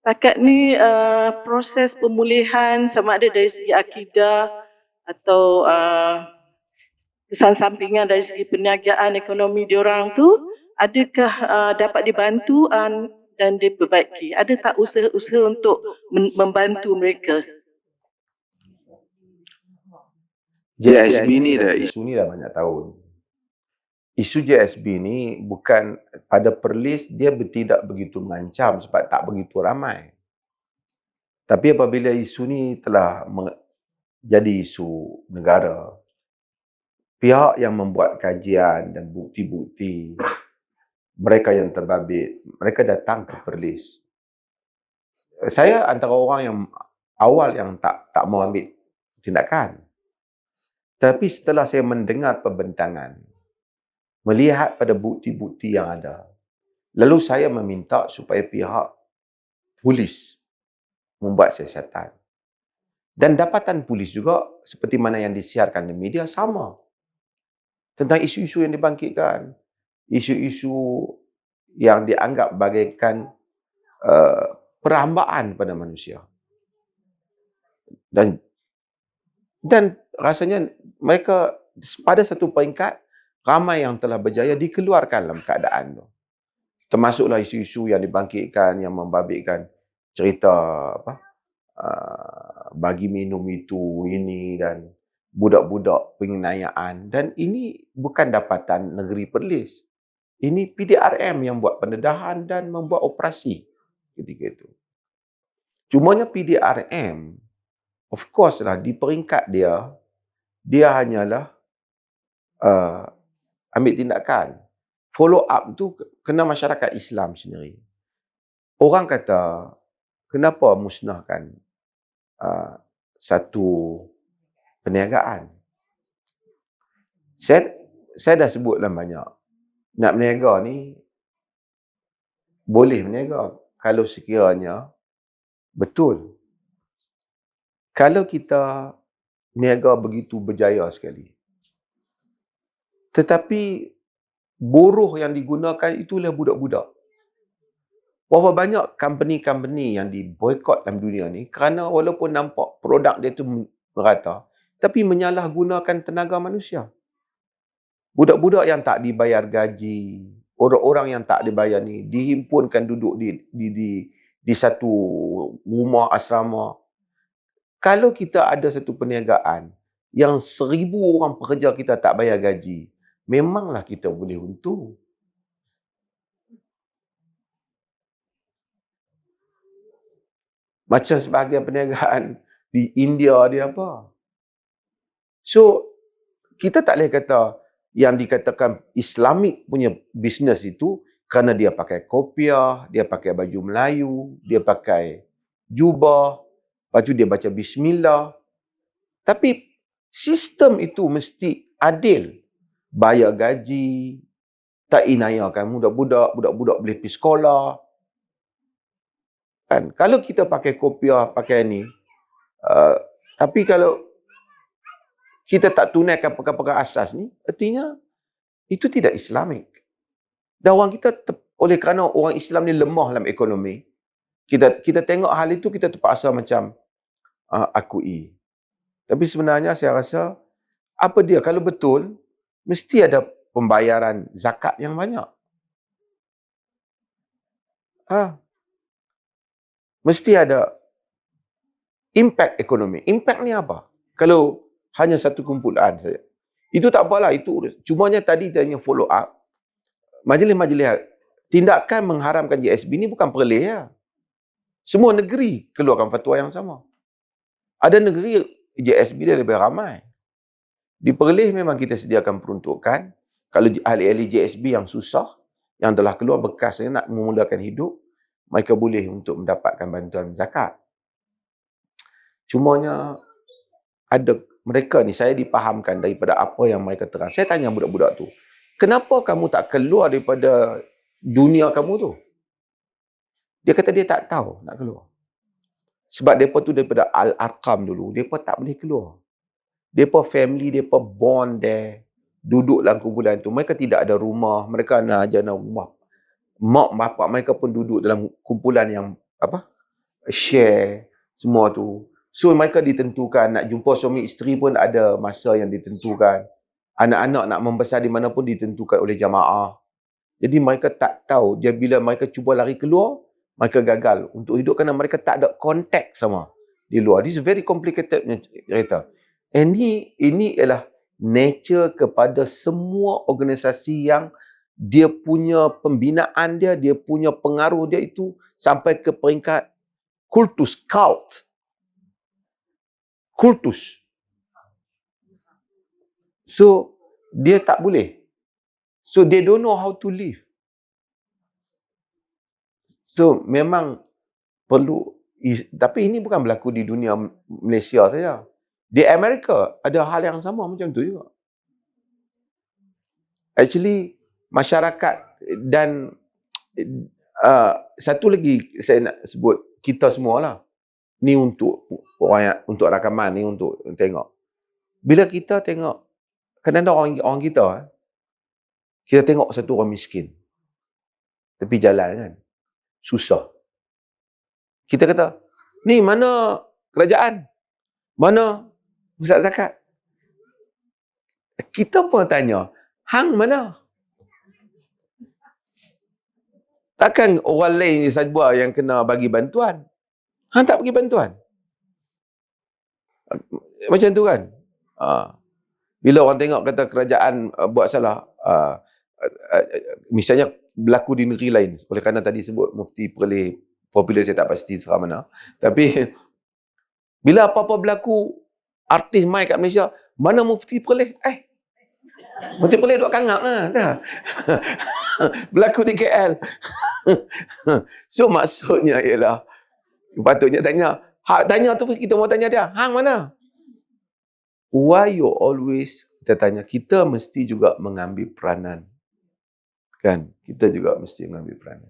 Setakat ni proses pemulihan sama ada dari segi akidah atau kesan sampingan dari segi perniagaan ekonomi diorang tu, adakah dapat dibantu dan diperbaiki? Ada tak usaha-usaha untuk membantu mereka? JSB ni isu ni dah banyak tahun. Isu JSB ni bukan pada Perlis dia tidak begitu mengancam sebab tak begitu ramai. Tapi apabila isu ni telah jadi isu negara, pihak yang membuat kajian dan bukti-bukti, mereka yang terbabit, mereka datang ke Perlis. Saya antara orang yang awal yang tak mau ambil tindakan. Tapi setelah saya mendengar pembentangan, melihat pada bukti-bukti yang ada, lalu saya meminta supaya pihak polis membuat siasatan. Dan dapatan polis juga, seperti mana yang disiarkan di media, sama. Tentang isu-isu yang dibangkitkan, isu-isu yang dianggap bagaikan perhambaan pada manusia. Dan rasanya mereka pada satu peringkat, ramai yang telah berjaya dikeluarkan dalam keadaan tu. Termasuklah isu-isu yang dibangkitkan, yang membabitkan cerita bagi minum itu, ini dan budak-budak penganiayaan. Dan ini bukan dapatan negeri Perlis. Ini PDRM yang buat pendedahan dan membuat operasi ketika itu. Cumanya PDRM, of course lah, di peringkat dia hanyalah ambil tindakan. Follow up tu kena masyarakat Islam sendiri. Orang kata, kenapa musnahkan satu perniagaan? Saya dah sebut dalam banyak. Nak berniaga ni, boleh berniaga kalau sekiranya betul. Kalau kita berniaga begitu berjaya sekali, tetapi buruh yang digunakan itulah budak-budak. Berapa banyak company-company yang diboykot dalam dunia ni kerana walaupun nampak produk dia tu merata, tapi menyalahgunakan tenaga manusia. Budak-budak yang tak dibayar gaji, orang-orang yang tak dibayar ni dihimpunkan duduk di satu rumah asrama. Kalau kita ada satu perniagaan yang 1,000 orang pekerja kita tak bayar gaji, memanglah kita boleh untung. Macam sebahagian perniagaan di India dia apa. So, kita tak boleh kata yang dikatakan Islamic punya bisnes itu kerana dia pakai kopiah, dia pakai baju Melayu, dia pakai jubah, lepas tu dia baca bismillah. Tapi sistem itu mesti adil. Bayar gaji, tak inayakan budak-budak, budak-budak boleh pergi sekolah. Kan? Kalau kita pakai kopiah, pakai ni, tapi kalau kita tak tunaikan perkara-perkara asas ni, artinya itu tidak Islamik. Dan orang kita, oleh kerana orang Islam ni lemah dalam ekonomi, kita tengok hal itu, kita terpaksa macam akui. Tapi sebenarnya saya rasa, apa dia, kalau betul, mesti ada pembayaran zakat yang banyak. Mesti ada impact ekonomi. Impact ni apa? Kalau hanya satu kumpulan saja. Itu tak apalah, itu cumanya tadi dia hanya follow up. Majlis-majlis tindakan mengharamkan JSB ni bukan Perlis ya. Semua negeri keluarkan fatwa yang sama. Ada negeri JSB dia lebih ramai. Di Perlis memang kita sediakan peruntukan. Kalau ahli-ahli JSB yang susah, yang telah keluar bekasnya nak memulakan hidup, mereka boleh untuk mendapatkan bantuan zakat. Cumanya ada mereka ni, saya dipahamkan daripada apa yang mereka terang. Saya tanya budak-budak tu, kenapa kamu tak keluar daripada dunia kamu tu? Dia kata dia tak tahu nak keluar. Sebab mereka tu daripada Al-Arqam dulu, mereka tak boleh keluar. Mereka family, mereka born there, duduk dalam kumpulan tu. Mereka tidak ada rumah, mereka nak rumah. Mak bapak mereka pun duduk dalam kumpulan yang share semua tu. So mereka ditentukan, nak jumpa suami isteri pun ada masa yang ditentukan. Anak-anak nak membesar di mana pun ditentukan oleh jamaah. Jadi mereka tak tahu, dia bila mereka cuba lari keluar, mereka gagal untuk hidup kerana mereka tak ada kontak sama di luar. This is very complicated cerita. And ini ialah nature kepada semua organisasi yang dia punya pembinaan dia punya pengaruh dia itu sampai ke peringkat kultus, cult. Kultus. So, dia tak boleh. So, they don't know how to live. So, memang perlu, tapi ini bukan berlaku di dunia Malaysia saja. Di Amerika, ada hal yang sama macam tu juga. Actually, masyarakat dan satu lagi saya nak sebut, kita semualah. Ni untuk orang yang, untuk rakaman, ni untuk tengok. Bila kita tengok, kadang-kadang orang kita, kita tengok satu orang miskin. Tepi jalan kan. Susah. Kita kata, ni mana kerajaan? Mana pusat zakat? Kita pun tanya, hang mana? Takkan orang lain saja yang kena bagi bantuan? Hang tak bagi bantuan? Macam tu kan? Bila orang tengok kata kerajaan buat salah, misalnya berlaku di negeri lain, oleh kerana tadi sebut Mufti Perlis popular, saya tak pasti serah mana, tapi bila apa-apa berlaku, artis mai kat Malaysia, mana Mufti Perlis? Mufti Perlis duduk kangap lah. Berlaku di KL. So maksudnya ialah, patutnya tanya tu kita mau tanya dia, hang mana? Why you always, kita tanya, kita mesti juga mengambil peranan. Kan? Kita juga mesti mengambil peranan.